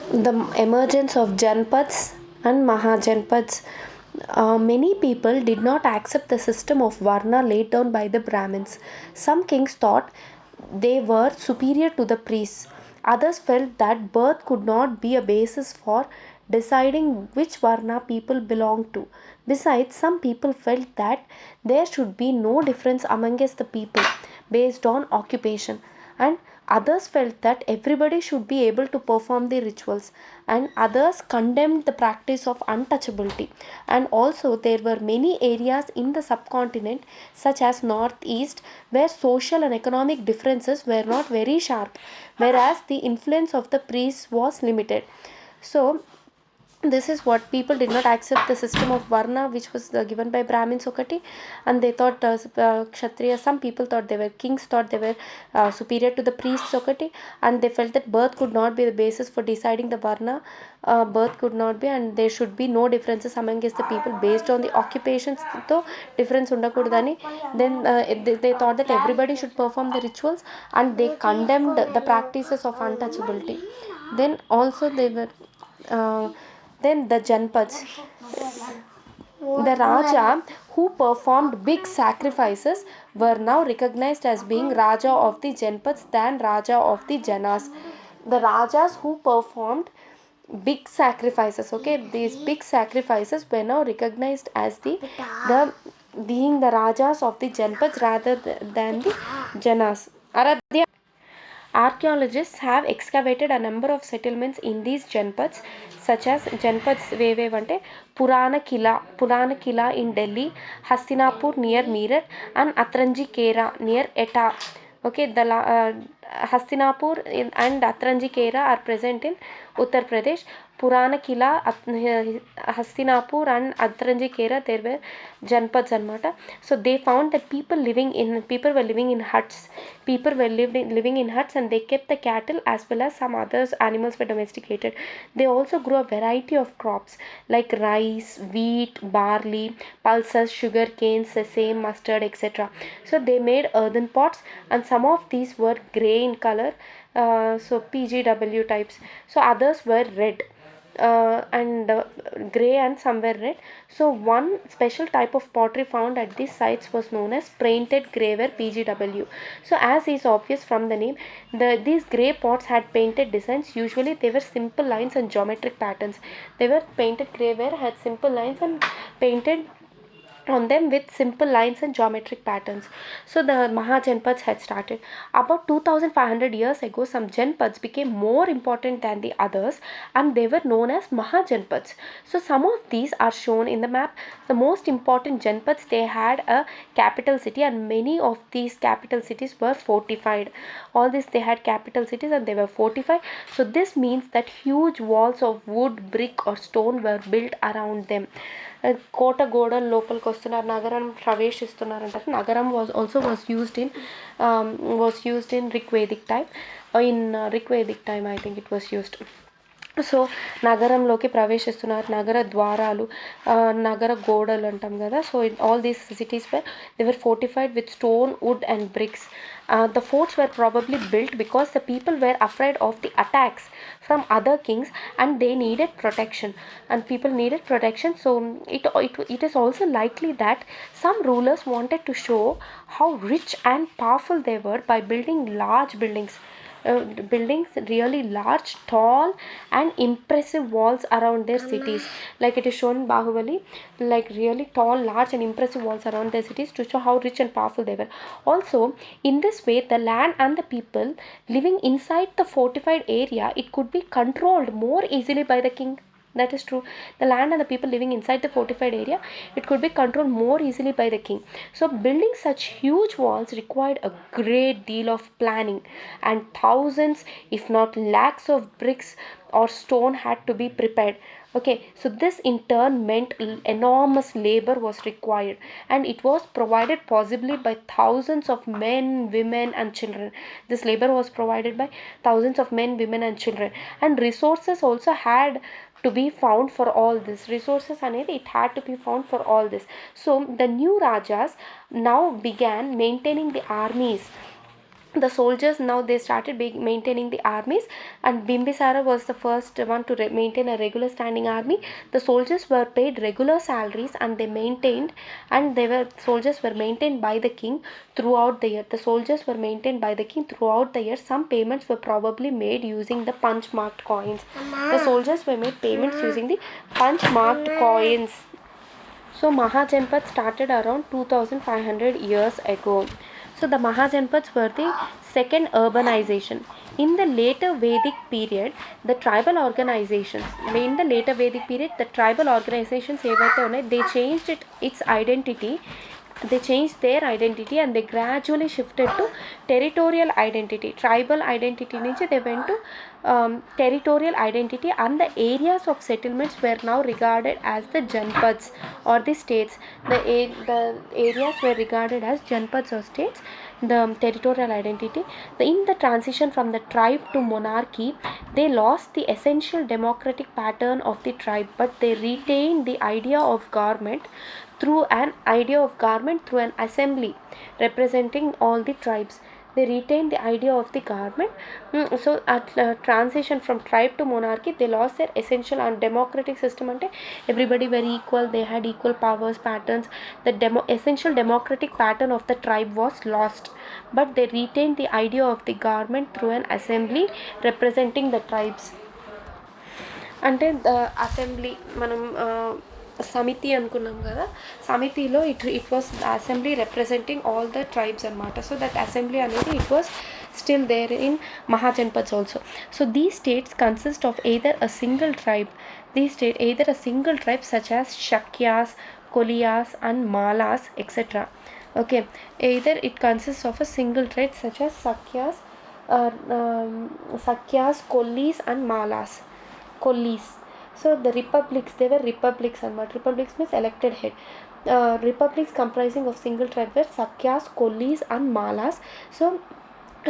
The emergence of Janpads and Mahajanpads. Many people did not accept the system of Varna laid down by the Brahmins. Some kings thought they were superior to the priests. Others felt that birth could not be a basis for deciding which Varna people belonged to. Besides, some people felt that there should be no difference amongst the people based on occupation, and others felt that everybody should be able to perform the rituals, and others condemned the practice of untouchability. And also there were many areas in the subcontinent, such as northeast, where social and economic differences were not very sharp, whereas the influence of the priests was limited. So this is what people did not accept the system of varna which was given by brahmins okati, and they thought kshatriya, some people thought they were kings, thought they were superior to the priests okati, and they felt that birth could not be the basis for deciding the varna. Birth could not be, and there should be no differences amongst the people based on the occupations, though difference ఉండకూడదని. Then they thought that everybody should perform the rituals, and they condemned the practices of untouchability. Then also they were uh, then the Janpads. The Raja who performed big sacrifices were now recognized as being Raja of the Janpads than Raja of the Janas. The Rajas who performed big sacrifices, okay, these big sacrifices were now recognized as the being the Rajas of the Janpads rather than the Janas. Aradhya. Archaeologists have excavated a number of settlements in these Janpads, such as Janpads Vevevante, Purana Kila in Delhi, Hastinapur near Meerut, and Atranji Kera near Etah. Okay, the Hastinapur and Atranji Kera are present in Uttar Pradesh. Purana Kila, Hastinapur and Atranji Kera, there were Janpads anamata. So they found that people were living in huts. People were living in huts, and they kept the cattle as well as some others animals were domesticated. They also grew a variety of crops like rice, wheat, barley, pulses, sugar cane, sesame, mustard, etc. So they made earthen pots, and some of these were grey in color, so PGW types. So others were red, and grey, and some were red. So one special type of pottery found at these sites was known as painted graver PGW. So as is obvious from the name, these grey pots had painted designs. Usually they were simple lines and geometric patterns. They were painted graver, had simple lines and painted on them with simple lines and geometric patterns. So the Mahajanpads had started. About 2500 years ago, some Janpads became more important than the others, and they were known as Mahajanpads. So some of these are shown in the map. The most important Janpads, they had a capital city, and many of these capital cities were fortified. All these they had capital cities and they were fortified. So this means that huge walls of wood, brick or stone were built around them. కోట గోడల లోపలికి వస్తున్నారు, నగరం ప్రవేశిస్తున్నారంటారు. నగరం was used in Rigvedic time. In Rigvedic time I think it was used. So నగరంలోకి ప్రవేశిస్తున్నారు, నగర ద్వారాలు, నగర గోడలు అంటాం కదా. So all these cities they were fortified with stone, wood and bricks. The forts were probably built because the people were afraid of the attacks from other kings, and they needed protection, and people needed protection. So it is also likely that some rulers wanted to show how rich and powerful they were by building large buildings, really large, tall and impressive walls around their cities, like it is shown in Bahubali, like really tall, large and impressive walls around their cities to show how rich and powerful they were. Also, in this way, the land and the people living inside the fortified area, it could be controlled more easily by the king. That is true. The land and the people living inside the fortified area, it could be controlled more easily by the king. So building such huge walls required a great deal of planning, and thousands, if not lakhs of bricks or stone had to be prepared. Okay, so this in turn meant enormous labor was required, and it was provided possibly by thousands of men, women and children. This labor was provided by thousands of men, women and children, and resources also had to be found for all this. Resources అనేది it had to be found for all this. So the new rajas now began maintaining the armies the soldiers, now they started maintaining the armies, and Bimbisara was the first one to maintain a regular standing army. The soldiers were paid regular salaries, and soldiers were maintained by the king throughout the year. The soldiers were maintained by the king throughout the year. Some payments were probably made using the punch marked coins. The soldiers were made payments using the punch marked coins. So Mahajanpat started around 2500 years ago. So the Mahajanpads were the second urbanization. In the later Vedic period, the tribal organizations, they changed its identity. They changed their identity, and they gradually shifted to territorial identity. Tribal identity nunchi they went to territorial identity, and the areas of settlements were now regarded as the janpads or the states. The areas were regarded as janpads or states. The territorial identity. In the transition from the tribe to monarchy, they lost the essential democratic pattern of the tribe, but they retained the idea of government through an assembly representing all the tribes. They retained the idea of the government. So at transition from tribe to monarchy, they lost their essential and democratic system. Ante everybody were equal, they had equal powers, patterns. The essential democratic pattern of the tribe was lost, but they retained the idea of the government through an assembly representing the tribes. అంటే assembly మనం సమితి అనుకున్నాం కదా, సమితిలో it was assembly representing all the tribes అనమాట. So that assembly అనేది it was still there in Mahajanpads also. So these states consist of either a single tribe such as Shakyas, Koliyas and Malas, etc. Okay, either it consists of a single tribe such as Sakyas, Kollis and Malas. So the republics, they were republics anamata. Republics means elected head. Republics comprising of single tribe were Sakyas, Kollis and Malas. So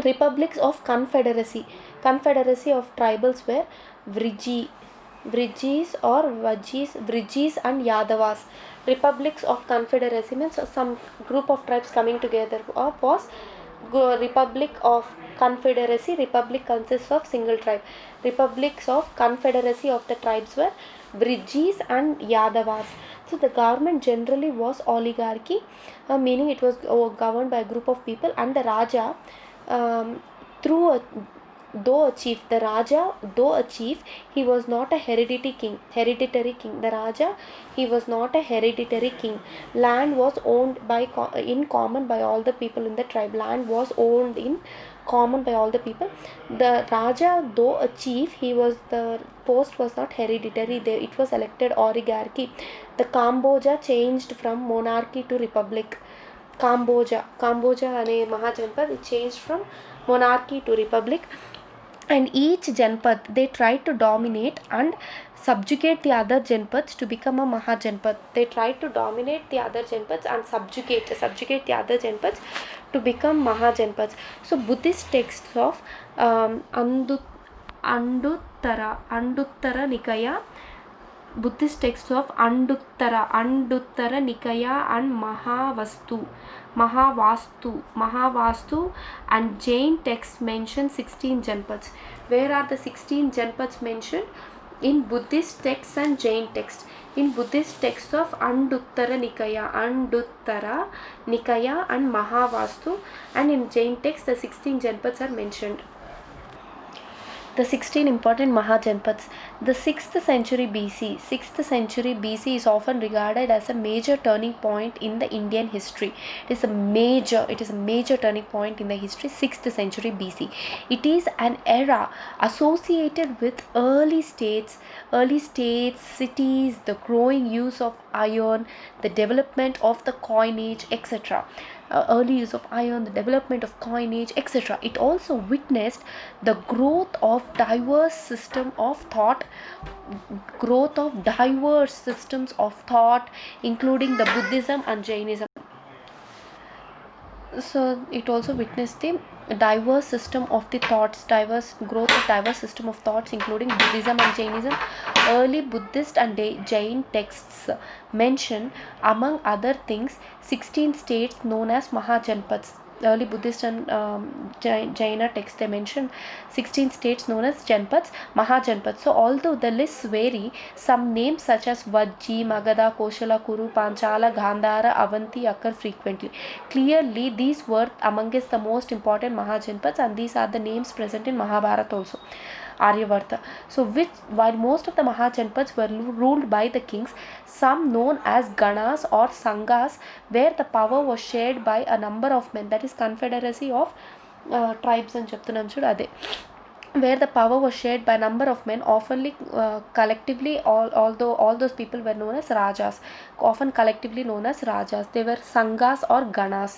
republics of confederacy of tribals were Vrijis or Vajis, Vrijis and Yadavas. Republics of confederacy means some group of tribes coming together was Republic of Confederacy. Republic consists of single tribe. Republics of Confederacy of the tribes were Vrijis and Yadavas. So the government generally was oligarchy, meaning it was governed by a group of people, and the Raja, though a chief, he was not a hereditary king. The Raja, he was not a hereditary king. Land was owned in common by all the people in the tribe. Land was owned in common by all the people. The Raja, though a chief, the post was not hereditary. It was elected oligarchy. The Kamboja changed from monarchy to republic. Kamboja ane Mahajanpad, it changed from monarchy to republic. And each janpad, they tried to dominate and subjugate the other janpads to become a Mahajanpad. They tried to dominate the other janpads and subjugate the other janpads to become Mahajanpads. So Buddhist texts of Anduttara Nikaya, Buddhist texts of Anduttara Nikaya and Mahavastu and Jain texts mention 16 janpads. Where are the 16 janpads mentioned? In Buddhist texts and Jain texts. In Buddhist texts of Anduttara Nikaya and Mahavastu, and in Jain texts the 16 janpads are mentioned. The 16 important Mahajanpads. The 6th century BC is often regarded as a major turning point in the Indian history. It is a major turning point in the history. 6th century BC. It is an era associated with early states, cities, the growing use of iron, the development of the coinage, etc. Early use of iron, the development of coinage, etc. It also witnessed the growth of diverse systems of thought, including the Buddhism and Jainism. So it also witnessed the diverse growth of diverse system of thoughts, including Buddhism and Jainism. Early Buddhist and Jain texts mention, among other things, 16 states known as Mahajanpads. early Buddhist and Jaina texts, they mention 16 states known as Janpads, Mahajanpads. So although the lists vary, some names such as Vajji, Magadha, Koshala, Kuru, Panchala, Gandhara, Avanti occur frequently. Clearly, these were amongst the most important Mahajanpads, and these are the names present in Mahabharata also. Aryavarta. So, which while most of the Mahajanpads were ruled by the kings, some known as Ganas or Sanghas, where the power was shared by a number of men, that is confederacy of tribes and చెప్తున్నాం చూడు అదే, where the power was shared by a number of men, often collectively, although all those people were known as rajas, often collectively known as rajas. They were sanghas or ganas.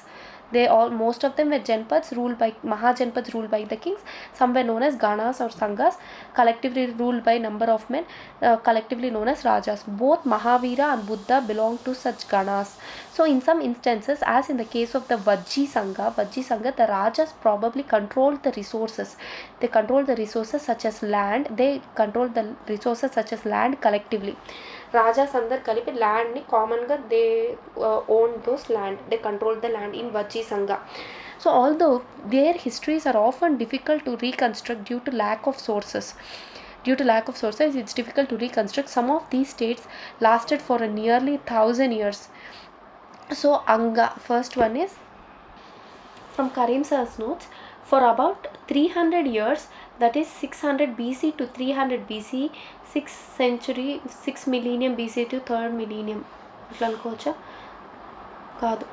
They all, most of them were janpads ruled by Mahajanpads ruled by the kings. Some were known as ganas or sanghas, collectively ruled by number of men, collectively known as rajas. Both Mahavira and Buddha belong to such ganas. So in some instances, as in the case of the Vajji Sangha, the rajas probably controlled the resources. They controlled the resources such as land. They controlled the resources such as land collectively. Raja's అందరు కలిపి ల్యాండ్ని కామన్గా they own those land, they control the land in Vajji Sangha. So although their histories are often difficult to reconstruct due to lack of sources, it's difficult to reconstruct. Some of these states lasted for a nearly 1,000 years. So Anga, first one is from Karim Sir's notes. For about 300 years, that is 600 BC to 300 BC, 6th century, 6 millennium BC to 3rd millennium, అట్లా అనుకోవచ్చా? కాదు,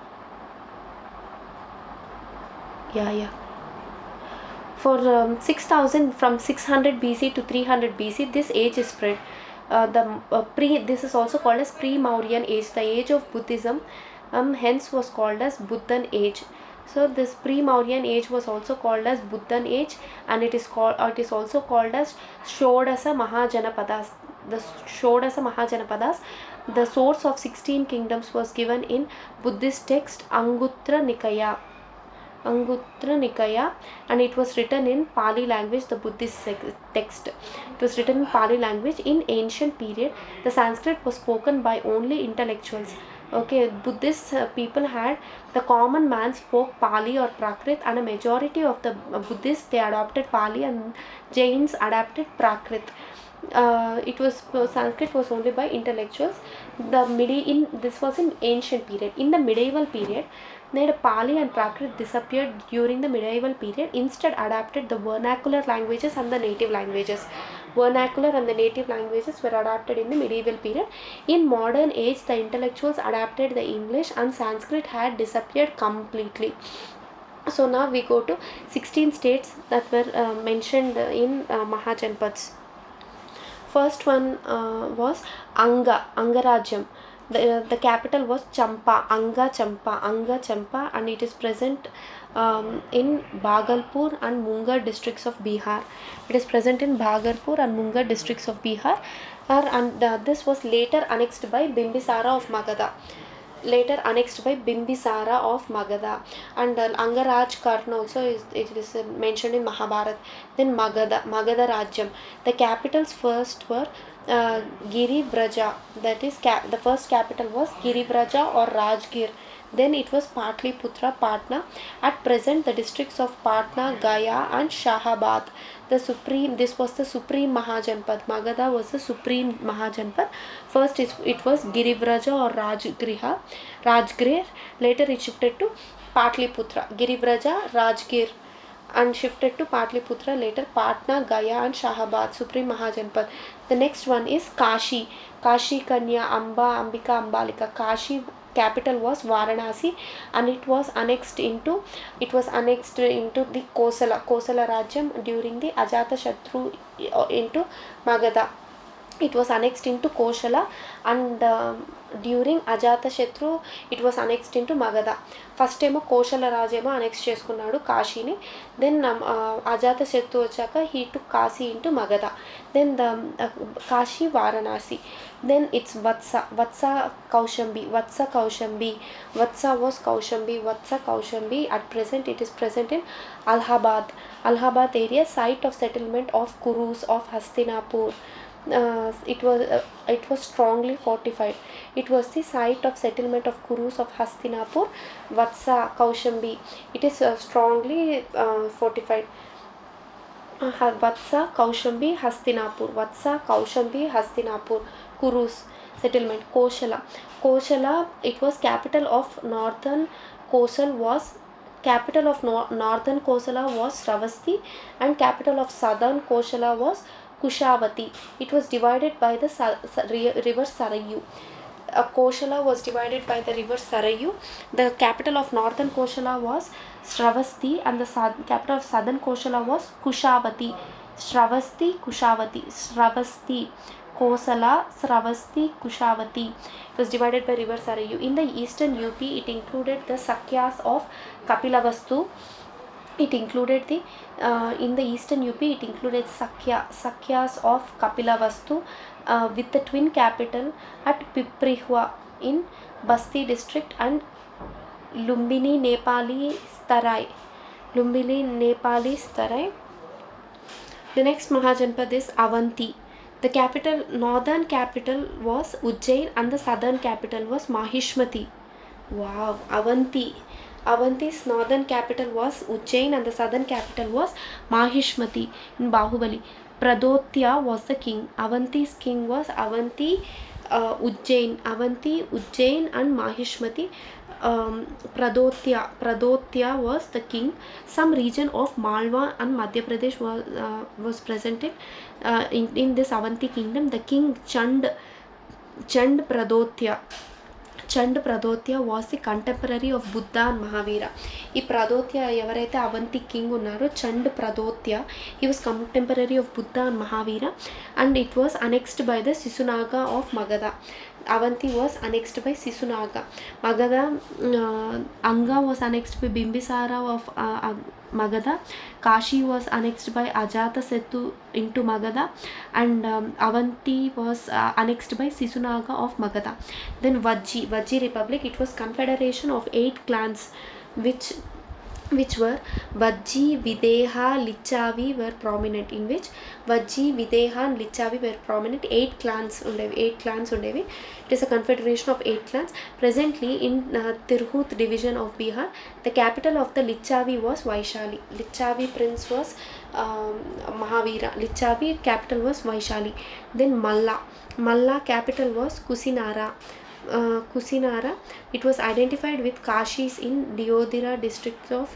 yeah for 6000, from 600 BC to 300 BC, this age is spread. This is also called as pre-Mauryan age, the age of Buddhism, hence was called as Buddhan age. So this pre-Mauryan age was also called as Buddhan age, and it is also called as Shodasa Mahajanapadas. The Shodasa Mahajanapadas, the source of 16 kingdoms, was given in Buddhist text Anguttara Nikaya, and it was written in Pali language, the Buddhist text. It was written in Pali language. In ancient period, the Sanskrit was spoken by only intellectuals. Okay, Buddhist people had, the common man spoke Pali or Prakrit, and a majority of the Buddhists, they adopted Pali, and Jains adapted Prakrit. Sanskrit was only by intellectuals. This was in ancient period. In the medieval period, Pali and Prakrit disappeared during the medieval period. Instead, adapted the vernacular languages and the native languages. Vernacular and the native languages were adapted in the medieval period. In modern age, the intellectuals adapted the English, and Sanskrit had disappeared completely. So now we go to 16 states that were mentioned in Mahajanpads. First one was Angarajyam. The capital was Champa, Champa, and it is present in Bhagalpur and Munger districts of Bihar. It is present in Bhagalpur and Munger districts of Bihar, and this was later annexed by Bimbisara of Magadha. And Angaraj Karna also is mentioned in Mahabharata. Then Magadha Rajyam. The capitals first were Giribraja, that is the first capital was Giribraja or Rajgir. Then it was Patliputra, Patna. At present, the districts of Patna, Gaya and Shahabad. This was the supreme Mahajanpad. Magadha was the supreme Mahajanpad. First it was Giribraja or Rajgir. Later it shifted to Patliputra. Giribraja, Rajgir, and shifted to Patliputra, later Patna, Gaya and Shahabad, supreme Mahajanpad. The next one is Kashi. Kashi Kanya, Amba, Ambika, Ambalika. Kashi capital was Varanasi, and it was annexed into the Kosala Rajyam during the Ajatashatru into Magadha. It was annexed into Kosala, and during Ajatashatru it was annexed into Magadha. First ఏమో Kosala రాజేమో annexe చేసుకున్నాడు కాశీని. Then Ajatashatru వచ్చాక he took Kasi into Magadha. Then the Kashi Varanasi. Then it's Vatsa Kaushambi. Vatsa was Kaushambi. At present it is present in Allahabad area, site of settlement of Kurus of Hastinapur. It was strongly fortified. It was the site of settlement of Kurus of Hastinapur, Vatsa, Kaushambi. It is strongly fortified. Vatsa, Kaushambi, Hastinapur. Vatsa, Kaushambi, Hastinapur. Kurus settlement. Koshala. Koshala. It was capital of northern Kosal was capital of northern Kosala was Sravasti, and capital of southern Kosala was Kushavati. It was divided by the river Sarayu. Koshala was divided by the river Sarayu. The capital of northern Koshala was Sravasti, and the capital of southern Koshala was Kushavati. Sravasti, Kushavati, Sravasti, Kosala, Sravasti, Kushavati. It was divided by river Sarayu. In the eastern UP, it included the Sakyas of Kapilavastu. It included the in the eastern UP, it included Sakyas of Kapilavastu with the twin capital at Piprihua in Basti district, and Lumbini Nepali Starai. Lumbini Nepali Starai. The next Mahajanpad is Avanti. The capital, northern capital was Ujjain, and the southern capital was Mahishmati. Wow, Avanti. Avanti's northern capital was Ujjain, and the southern capital was Mahishmati in Bahubali. Pradotya was the king. Avanti's king was Avanti, Ujjain. Avanti, Ujjain, and Mahishmati. Pradotya was the king. Some region of Malwa and Madhya Pradesh was presented in this Avanti kingdom. The king Chand Pradotya. Chand Pradotya was the contemporary of Buddha and Mahavira. ఈ ప్రదోత్య ఎవరైతే Avanthi king ఉన్నారో చండ్ ప్రదోత్య, he was contemporary of Buddha and Mahavira, and it was annexed by the Sisunaga of Magadha. Avanti was annexed by Sisunaga. Magadha, Anga was annexed by Bimbisara of Magadha. Kashi was annexed by Ajatasettu into Magadha, and Avanti was annexed by Sisunaga of Magadha. Then Vajji Republic, it was confederation of 8 clans which were Vajji, Videha, Lichavi were prominent, in which Vajji, Videha and Lichavi were prominent. 8 clans undevi. It is a confederation of 8 clans. Presently in Tirhut division of Bihar, the capital of the Lichavi was Vaishali. Lichavi prince was Mahavira. Lichavi capital was Vaishali. Then Malla capital was Kusinara. Kusinara, it was identified with Kashis in Diodhira district of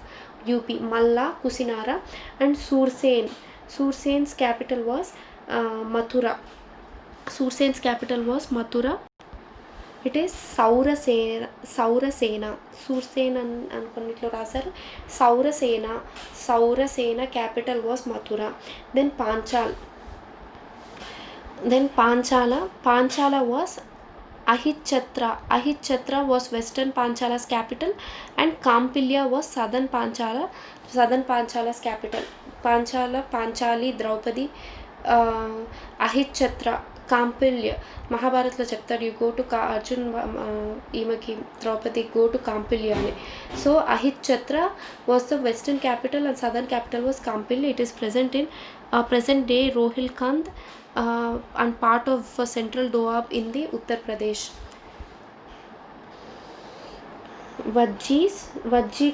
UP. Malla, Kusinara, and Sursen's capital was Mathura. Sursen's capital was Mathura. It is Saurasena. Sursen అనుకున్నట్లు రాశారు. Saurasena capital was Mathura. Then Panchala was Ahitchatra was western Panchala's capital, and Kampilya was southern Panchala's capital. Panchali, Draupadi, Ahitchatra, Kampilya. మహాభారత్లో చెప్తాడు, you go to Arjun ఈమెకి Draupadi go to Kampilya అని. So Ahichchhatra was the western capital and southern capital was Kampilya. It is present in present day Rohilkhand and part of central Doab in the Uttar Pradesh. Vajji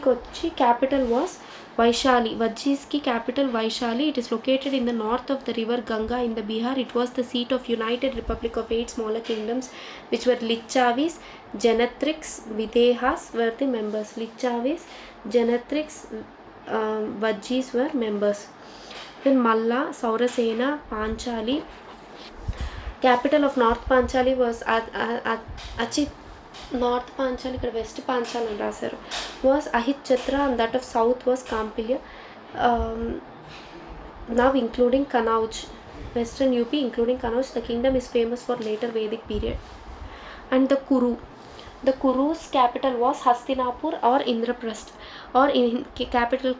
capital was Vaishali. Vajji's ki capital Vaishali. It is located in the north of the river Ganga in the Bihar. It was the seat of United Republic of 8 smaller kingdoms, which were Lichavis, Janatriks, Videhas were the members. Lichavis, Janatriks, Vajjis were members. Then Malla, Saurasena, Panchali. Capital of North Panchali was North Panchali, ఇక్కడ west Panchal అని రాశారు, was Ahitchatra, and that of south was Kampilya. Now including Kanauj, western UP including Kanauj. The kingdom is famous for later Vedic period. And the Kuru's capital was Hastinapur or Indraprastha, or in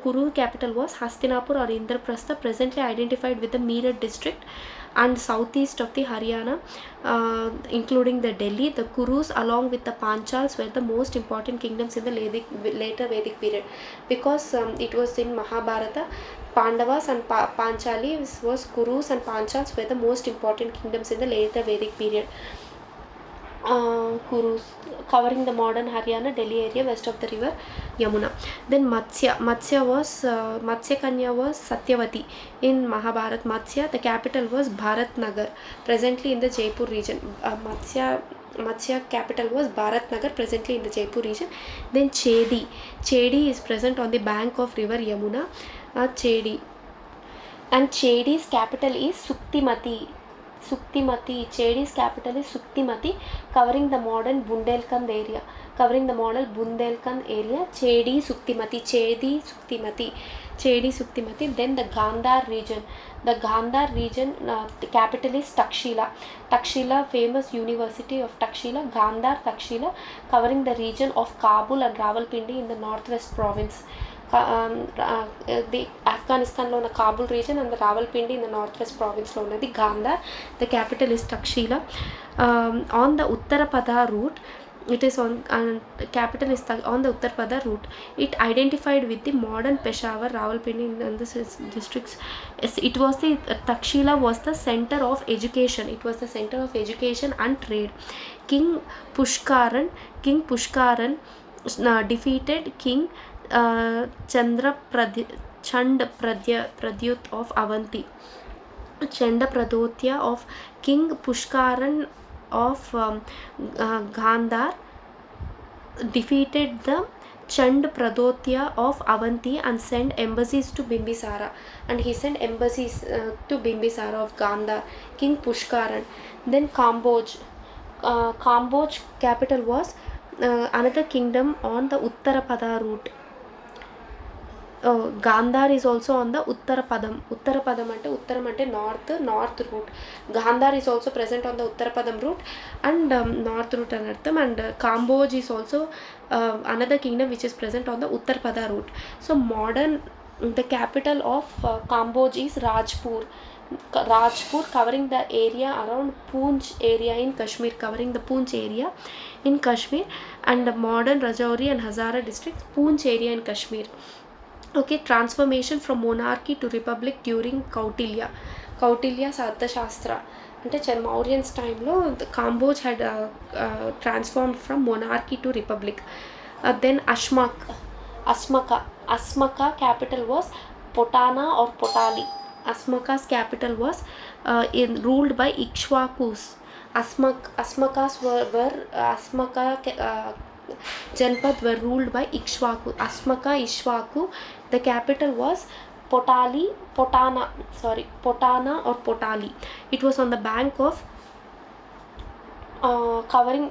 Kuru capital was Hastinapur or Indraprastha, presently identified with the Meerut district. and southeast of the Haryana, including the Delhi. The Kurus along with the Panchals were the most important kingdoms in the later Vedic period, because it was in Mahabharata. Pandavas and Panchali was Kurus and Panchals were the most important kingdoms in the later Vedic period. Kurus covering the modern Haryana, Delhi area west of the river Yamuna. Then Matsya Kanya was Satyavati in Mahabharat. Matsya, the capital was Bharatnagar, presently in the Jaipur region. Matsya capital was Bharatnagar, presently in the Jaipur region. Then Chedi is present on the bank of river Yamuna. Chedi, and Chedi's capital is Suktimati. Chedi's capital is Suktimati, covering the modern Bundelkhand area. Chedi Suktimati. Then the Gandhar region. The capital is Takshila, famous University of Takshila, Takshila, covering the region of Kabul and Rawalpindi in the northwest province. The Afghanistan lo ఉన్న Kabul region and the Rawalpindi in the northwest province lo ఉన్నది Gandhar. The capital is Takshila. On the Uttarapada route, it is on capital is on the Uttarapada route. It identified with the modern Peshawar, Rawalpindi and the districts. It was the Takshila was the center of education. It was the center of education and trade. King Pushkaran defeated King Chandapradyut of Avanti. Chandapradyutya of King Pushkaran of Gandhar defeated the Chandapradyutya of Avanti and sent embassies to Bimbisara. And he sent embassies to Bimbisara of Gandhar, King Pushkaran. Then Kamboj capital was another kingdom on the Uttarapada route. Gandhar is also on the Uttarapadam ante north route. Gandhar is also present on the Uttarapadam route and north route anartham. And Kamboj is also another kingdom which is present on the Uttarapada route. So the capital of Kamboj is Rajpur, covering the area around Poonch area in Kashmir, and the modern Rajouri and Hazara districts, Poonch area in Kashmir. Okay, transformation from monarchy to republic during Kautilya's Arthashastra. అంటే Mauryan's టైంలో Kamboj had transformed from monarchy to republic. Then Asmaka capital was Potana or Potali. Asmaka's capital was ruled by Ikshwakus. Asmakas were Janpad were ruled by Ikshwaku. Ishwaku. The capital was Potana or Potali. It was on the bank of covering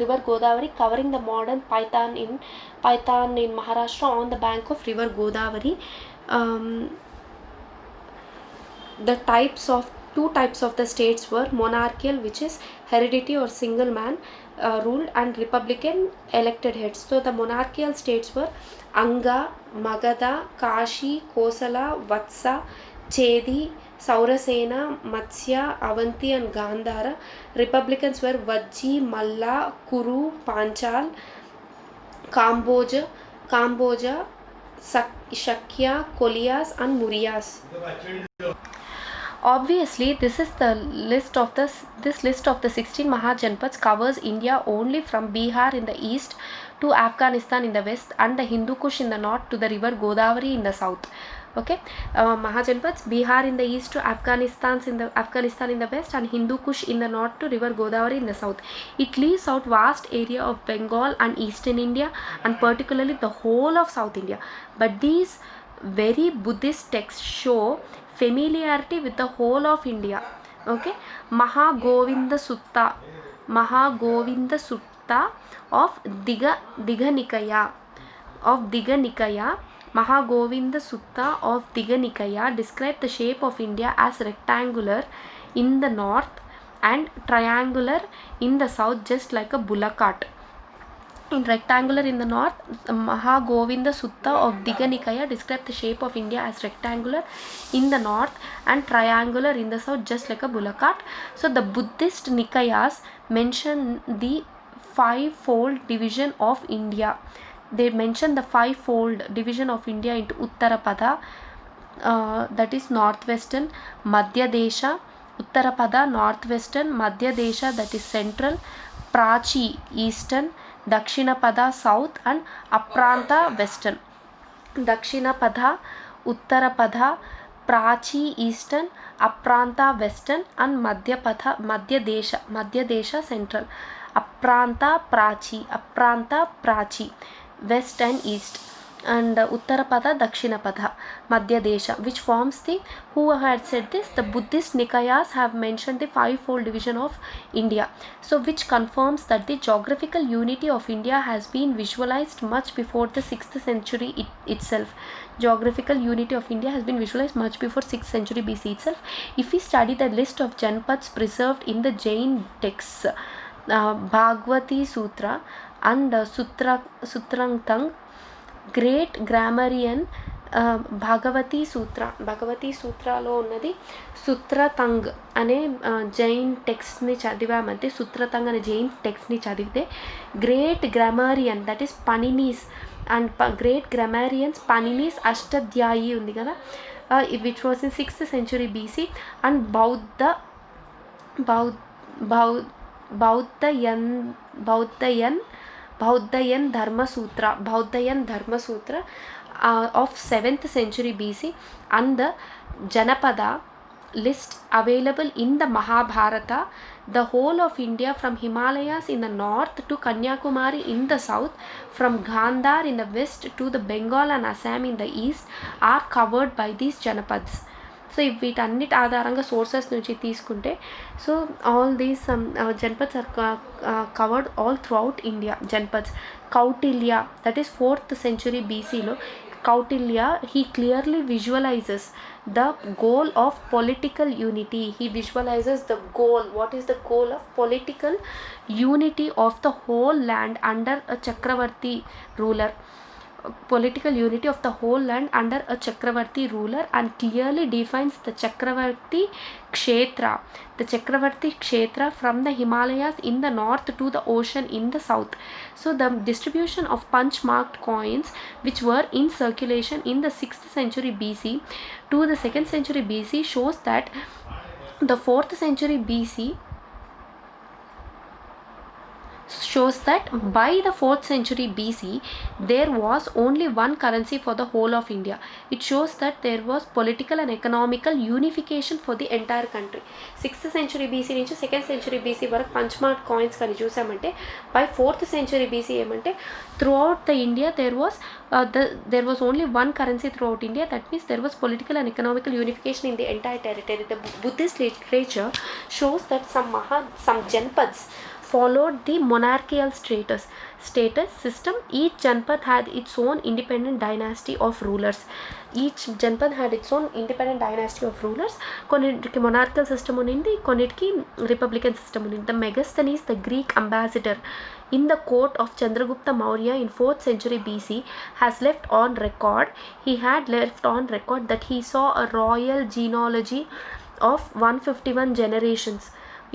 river Godavari, covering the modern Paitan in Maharashtra on the bank of river Godavari. The two types of the states were monarchical, which is heredity or single man ruled, and republican, elected heads. So the monarchical states were Anga, Magadha, Kashi, Kosala, Vatsa, Chedi, Saurasena, Matsya, Avanti and Gandhara. Republicans were Vajji, Malla, Kuru, Panchal, Kamboja, Shakya, Koliyas and Muryas. Obviously, this list of the 16 Mahajanpads covers India only from Bihar in the east to Afghanistan in the west and the Hindu Kush in the north to the river Godavari in the south. Okay, Mahajanpads, Bihar in the east to Afghanistan in the west and Hindu Kush in the north to river Godavari in the south. It leaves out vast area of Bengal and eastern India and particularly the whole of South India. But these very Buddhist texts show familiarity with the whole of India. Okay, Mahagovinda Sutta of Digha Nikaya. Mahagovinda Sutta of Digha Nikaya described the shape of India as rectangular in the north and triangular in the south, just like a bullock cart. In rectangular in the north, Mahagovinda Sutta of Digha Nikaya described the shape of India as rectangular in the north and triangular in the south, just like a bullock cart. So the Buddhist Nikayas mention the five-fold division of India. They mention the five-fold division of India into Uttarapada, that is northwestern, Madhya Desha, Uttarapada northwestern, Madhya Desha that is central, Prachi eastern, Dakshinapada south, and Apranta western. Dakshinapada, Uttarapada, Prachi eastern, Apranta western, and Madhya Desha central. Apranta Prachi, west and east, and Uttarapada, Dakshinapada, Madhya Desha, which forms the, who had said this, the Buddhist Nikayas have mentioned the five-fold division of India. So which confirms that the geographical unity of India has been visualized much before the 6th century itself. Geographical unity of India has been visualized much before 6th century BC itself. If we study the list of Janpads preserved in the Jain texts, Bhagavati Sutra and Sutrangtang, great grammarian, Bhagavati సూత్రాలో ఉన్నది సుత్రతంగ్ అనే జైన్ టెక్స్ట్ని చదివామంటే, సుత్రతంగ్ అనే జైన్ టెక్స్ట్ని చదివితే great grammarian that is Panini's and great grammarians Panini's Ashtadhyayi ఉంది కదా, which was in 6th century BC, and Baudhayana Dharmasutra of 7th century BC, and the Janapada list available in the Mahabharata. The whole of India from Himalayas in the north to Kanyakumari in the south, from Gandhar in the west to the Bengal and Assam in the east are covered by these Janapads. So వీటన్నిటి ఆధారంగా sources నుంచి తీసుకుంటే, so all these Janapads are covered all throughout India. Janapads Kautilya that is 4th century BCలో Kautilya, he clearly visualizes the goal of political unity. He visualizes the goal. What is the goal of political unity of the whole land under a Chakravarti ruler? Political unity of the whole land under a Chakravarti ruler, and clearly defines the Chakravarti Kshetra. The Chakravarti Kshetra from the Himalayas in the north to the ocean in the south. So the distribution of punch marked coins which were in circulation in the 6th century BC to the 2nd century BC shows that the 4th century BC shows that by the 4th century BC there was only one currency for the whole of India. It shows that there was political and economical unification for the entire country. 6th century BC నుంచి 2nd century BC వరకు పంచ్మార్క్ coins కానీ చూసామంటే, by 4th century BC ఏమంటే throughout the India there was only one currency throughout India. That means there was political and economical unification in the entire territory. The Buddhist literature shows that some Janpads followed the monarchical status system. Each Janpad had its own independent dynasty of rulers. కొన్నిటికి monarchical system ఉన్నింది, కొన్నిటికి republican system ఉన్నింది. The Megasthenes, the Greek ambassador in the court of Chandragupta Maurya in 4th century BC, has left on record that he saw a royal genealogy of 151 generations.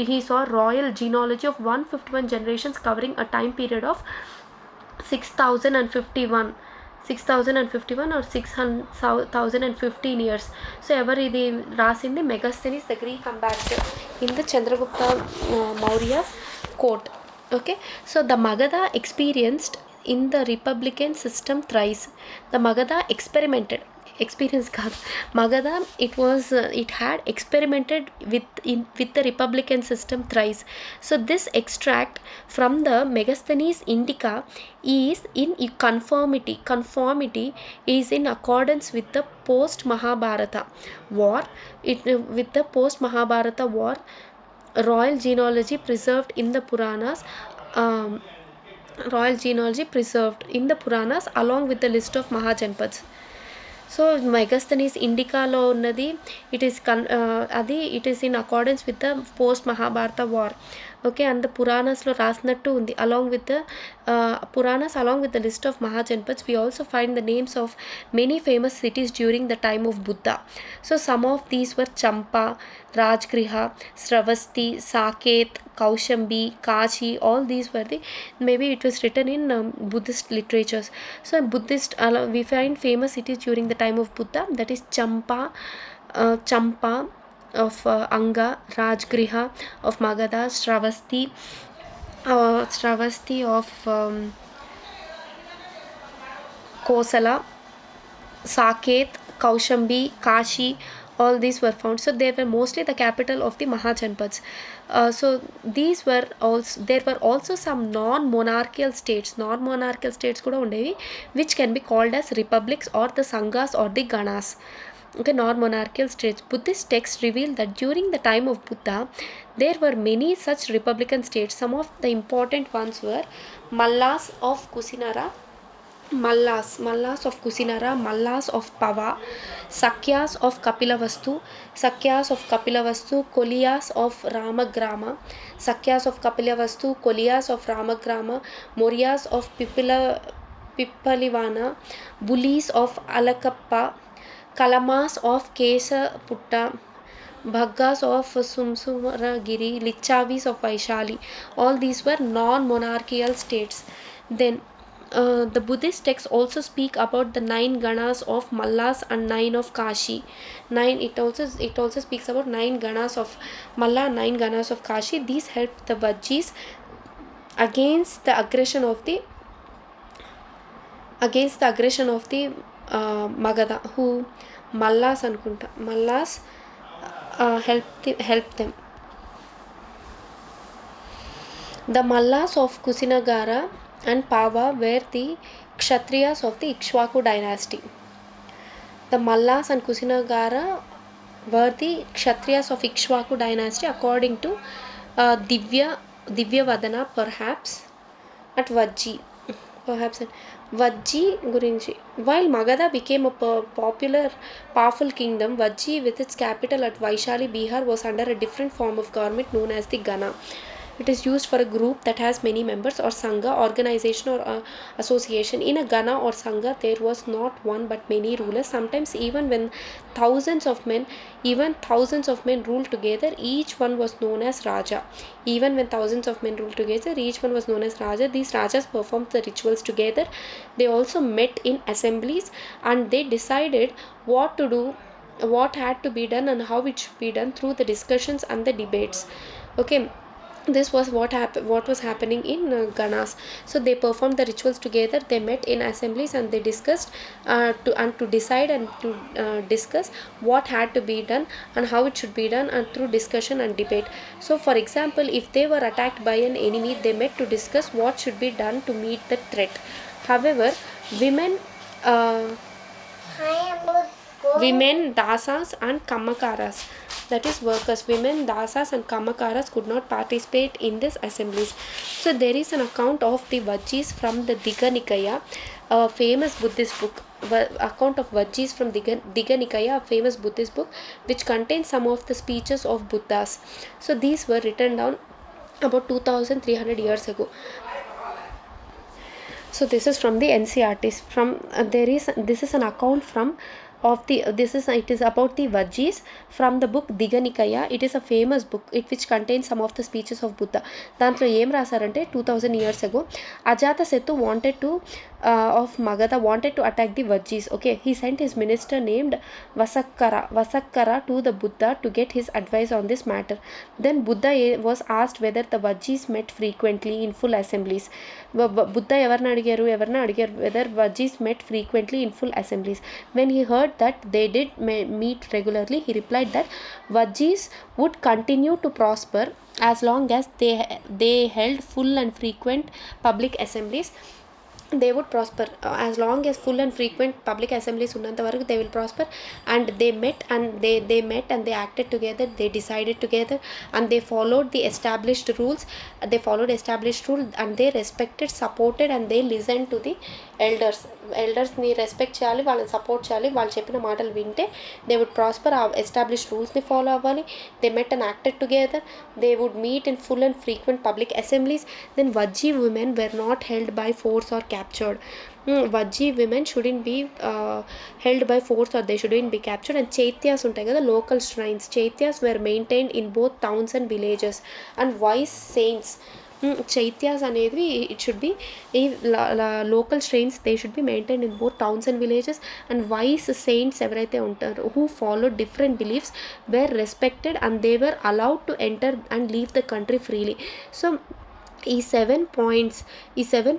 He saw royal genealogy of 151 generations covering a time period of 6051 or 6015 years. So ever ఇది రాసింది Megasthenes, the Greek ambassador in the Chandragupta Maurya's court. Okay, so the Magadha experienced in the republican system thrice. The Magadha Magadha it had experimented with the republican system thrice. So this extract from the Megasthenes Indica is in conformity is in accordance with the post Mahabharata war. Royal genealogy preserved in the Puranas, along with the list of Mahajanpads. So Megasthenes ఇండికాలో ఉన్నది, it is in accordance with the post Mahabharata war. Okay. And the పురాణాస్‌లో రాసినట్టు ఉంది. Along with the Puranas, along with the list of Mahajanpads, we also find the names of many famous cities during the time of Buddha. So some of these were Champa, Rajgriha, Sravasti, Saket, Kaushambi, Kashi. All these were the, maybe it was written in Buddhist literatures. So Buddhist, we find famous cities during the time of Buddha, that is Champa of Anga, Rajgriha of Magadha, Sravasti of Kosala, Saket, Kaushambi, Kashi. All these were found. So they were mostly the capital of the Mahajanpads. So these were also, there were also some non-monarchical states. Non-monarchical states kuda undevi, which can be called as republics or the sanghas or the ganas. Okay, non-monarchical states. Buddhist texts reveal that during the time of Buddha, there were many such republican states. Some of the important ones were Mallas of Kusinara, Mallas of Kusinara, Mallas of Pava, Sakyas of Kapilavastu, Koliyas of Ramagrama, Sakyas of Kapilavastu, Koliyas of Ramagrama, Morias of Pippalivana, Bullies of Alakappa, Kalamas of Kesaputta, Bhaggas of Sumsumaragiri, Lichavis of Vaishali. All these were non-monarchical states. Then the Buddhist texts also speak about the 9 ganas of Mallas and 9 of Kashi. It also speaks about 9 ganas of Malla and 9 ganas of Kashi. These helped the Vajjis against the aggression of the Magadha, who Mallas anukunta. Mallas helped them. The Mallas of Kusinagara and Pava were the Kshatriyas of the Ikshvaku dynasty. The Mallas and Kusinagara were the Kshatriyas of Ikshvaku dynasty according to Divyavadana, perhaps at Vajji. Vajji gurinchi. While Magadha became a powerful kingdom, Vajji with its capital at Vaishali, Bihar was under a different form of government known as the Gana. It is used for a group that has many members, or Sangha, organization or association. In a Gana or Sangha, there was not one but many rulers. Sometimes even thousands of men ruled together, each one was known as Raja. These Rajas performed the rituals together. They also met in assemblies and they decided what to do, what had to be done and how it should be done through the discussions and the debates. Okay. This was what was happening in Ganas. So they performed the rituals together. They met in assemblies and they discussed to decide and to discuss what had to be done and how it should be done, and through discussion and debate. So for example, if they were attacked by an enemy, they met to discuss what should be done to meet the threat. However, women dasas and kamakaras, that is workers, women dasas and kamakaras could not participate in these assemblies. So there is an account of the Vajjis from the Digha Nikaya, a famous Buddhist book. Account of Vajjis from Digha Nikaya, a famous Buddhist book, which contains some of the speeches of Buddhas. So these were written down about 2300 years ago. So this is from the NCERTs. This is an account it is about the Vajjis from the book Digha Nikaya. It is a famous book which contains some of the speeches of Buddha. దాంట్లో ఏం రాశారంటే 2000 years ago Ajatasattu of Magadha wanted to attack the Vajjis. Okay, he sent his minister named Vasakkara to the Buddha to get his advice on this matter. Then Buddha was asked whether the Vajjis met frequently in full assemblies. Buddha evarna adigaru whether Vajjis met frequently in full assemblies. When he heard that they did meet regularly, he replied that Vajjis would continue to prosper as long as they held full and frequent public assemblies. They would prosper as long as full and frequent public assemblies ఉన్నంత వరకు they will prosper. And they met and they acted together, they decided together, and they followed the established rules. And they respected, supported, and they listened to the elders ఎల్డర్స్ని respect చేయాలి, వాళ్ళని support చేయాలి, వాళ్ళు చెప్పిన మాటలు వింటే they would prosper, ఆ establish రూల్స్ని ఫాలో అవ్వాలి. They met and acted together, they would meet in full and frequent public assemblies. Then Vajji women were not held by force or captured. Vajji women shouldn't be held by force or they shouldn't be captured. And chaityas ఉంటాయి కదా, local shrines, chaityas were maintained in both towns and villages. And wise saints, chaityas అనేది it should be ఈ local shrines they should be maintain in both towns and villages. And wise saints ఎవరైతే ఉంటారో who follow different beliefs were respected and they were allowed to enter and leave the country freely. So ఈ seven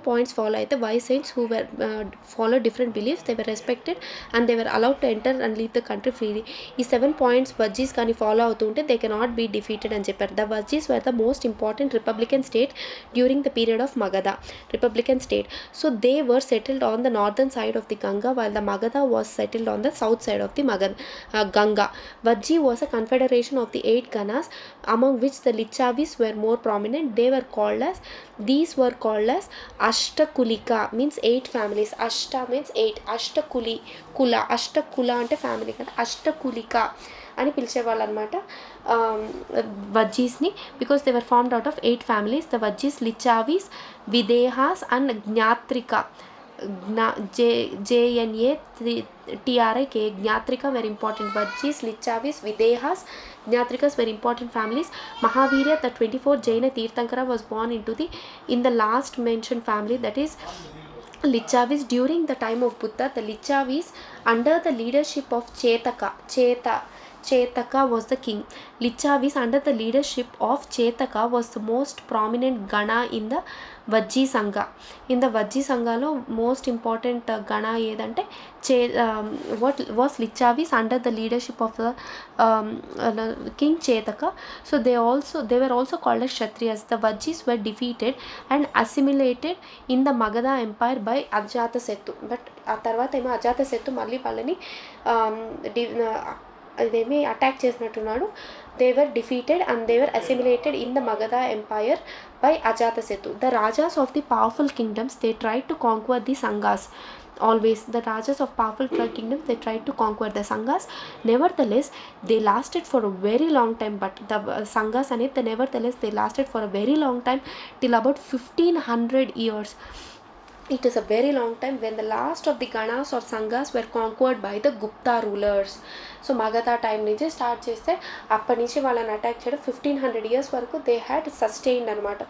points follow అయితే wise saints who were follow different beliefs they were respected and they were allowed to enter and leave the country freely. ఈ 7 points వజ్జీస్ కానీ follow అవుతుంటే they cannot be defeated అని చెప్పారు. The Vajjis were the most important republican state during the period of Magadha. Republican state, so they were settled on the northern side of the Ganga while the Magadha was settled on the south side of the Ganga. Vajji was a confederation of the 8 Ganas, among which the Licchavis were more prominent. These were called as Ashtakulika, means 8 families. Ashta means 8, Ashtakula అంటే family కదా, అష్టకులిక అని పిలిచేవాళ్ళు అనమాట వజ్జీస్ని, because they were formed out of 8 families. The Vajjis, Licchavis, Videhas and Jnatrika, JNATRIK, Jnatrika very important. Vajjis, Licchavis, Videhas, Jnatrikas very important families. Mahavira, the 24th Jaina Tirthankara, was born in the last mentioned family, that is Licchavis. During the time of Buddha, the Licchavis, under the leadership of Chetaka was the king. Licchavis under the leadership of Chetaka was the most prominent Gana in the Vajji Sangha. In the Vajji Sangalo most important Gana ఏదంటే what was Licchavis under the leadership of the king Chetaka. So they were also called as Kshatriyas. The Vajjis were defeated and assimilated in the Magadha empire by Ajatasattu. But ఆ తర్వాత ఏమో అజాతశత్రు మళ్ళీ వాళ్ళని అదేమి attack చేసినట్టున్నాడు. They were defeated and they were assimilated in the Magadha empire by Ajatasattu. The rajas of the powerful kingdoms, they tried to conquer the Sanghas. Always the rajas of powerful kingdoms, they tried to conquer the Sanghas. Nevertheless, they lasted for a very long time. But the Sanghas and it, nevertheless they lasted for a very long time, till about 1500 years. It is a very long time when the last of the Ganas or Sanghas were conquered by the Gupta rulers. So Magadha time నుంచి start చేస్తే అప్పటి నుంచి వాళ్ళని attack చేయడం 1500 years వరకు they had sustained అనమాట.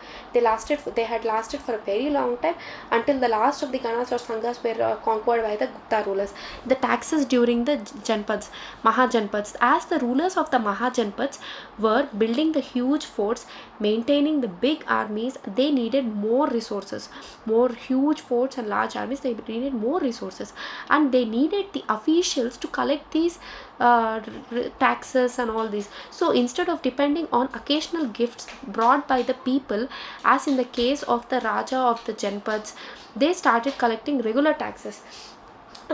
They had lasted for a very long time until the last of the Ganas or Sanghas were conquered by the Gupta rulers. The taxes during the Janpads, Mahajanpads. As the rulers of the Mahajanpads were building the huge forts, maintaining the big armies, they needed more resources. More huge forts and large armies, they needed more resources, and they needed the officials to collect these taxes and all this. So instead of depending on occasional gifts brought by the people, as in the case of the Raja of the Janpads, they started collecting regular taxes.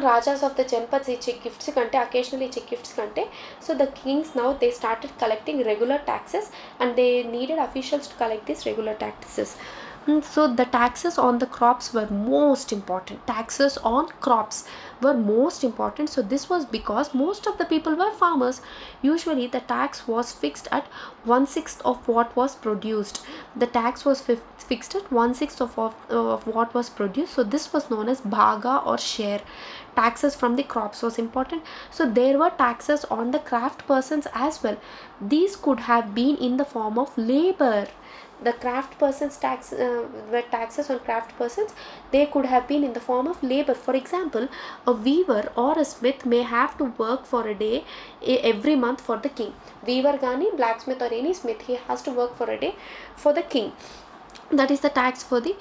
Rajas of the Janpads ఇచ్చే gifts కంటే, occasional ఇచ్చే gifts కంటే, so the Kings now they started collecting regular taxes and they needed officials to collect these regular taxes. So the taxes on the crops were most important. Taxes on crops were most important. So this was because most of the people were farmers. Usually the tax was fixed at 1/6 of what was produced. The tax was fixed at 1/6 of what was produced. So this was known as bhaga or share. Taxes from the crops was important. So there were taxes on the craft persons as well. These could have been in the form of labor. The craft persons were taxes on craft persons. They could have been in the form of labor. For example, a weaver or a smith may have to work for a day every month for the king. Weaver gani, blacksmith or any smith, he has to work for a day for the king. That is the tax for the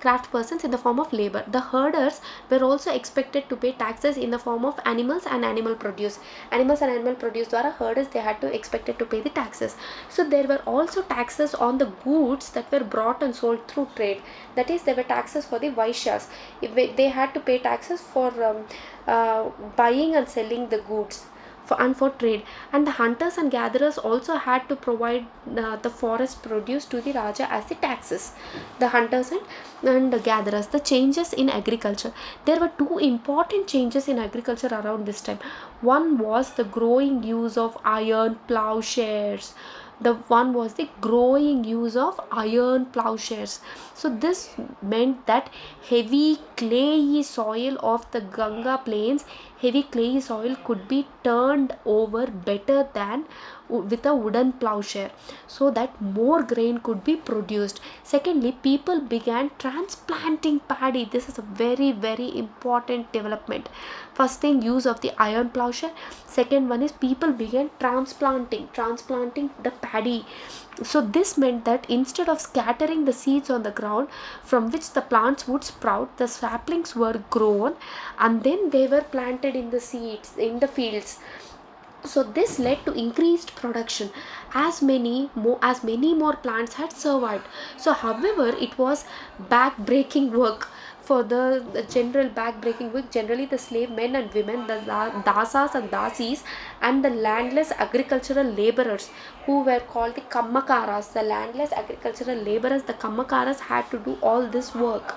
craft persons in the form of labor. The herders were also expected to pay taxes in the form of animals and animal produce. Animals and animal produce dwara herders, they had to expected to pay the taxes. So there were also taxes on the goods that were brought and sold through trade. That is, there were taxes for the vaishyas. They had to pay taxes for buying and selling the goods and for trade. And the hunters and gatherers also had to provide the forest produce to the Raja as the taxes. The hunters and the gatherers. The changes in agriculture. There were two important changes in agriculture around this time. One was the growing use of iron plowshares. The one was the growing use of iron plowshares. So this meant that heavy clayey soil of the Ganga plains, heavy clayey soil could be turned over better than with a wooden plowshare, so that more grain could be produced. Secondly, people began transplanting paddy. This is a very very important development. First thing, use of the iron plowshare. Second one is people began transplanting the paddy. So this meant that instead of scattering the seeds on the ground from which the plants would sprout, the saplings were grown and then they were planted in the seeds in the fields. So this led to increased production as many more plants had survived. So however, it was back-breaking work. For the general back-breaking work, generally the slave men and women, the dasas and dasis, and the landless agricultural laborers, who were called the kammakaras, the landless agricultural laborers, the kammakaras, had to do all this work.